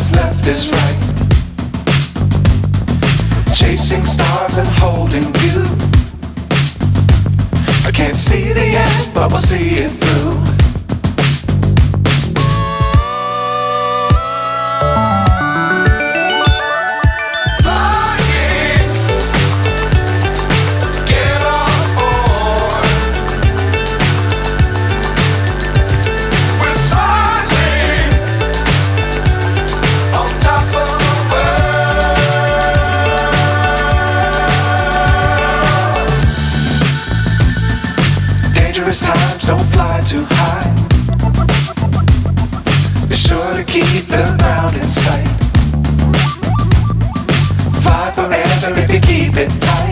what's left is right. Chasing stars and holding you. I can't see the end, but we'll see it through. Times don't fly too high. Be sure to keep the ground in sight. Fly forever if you keep it tight.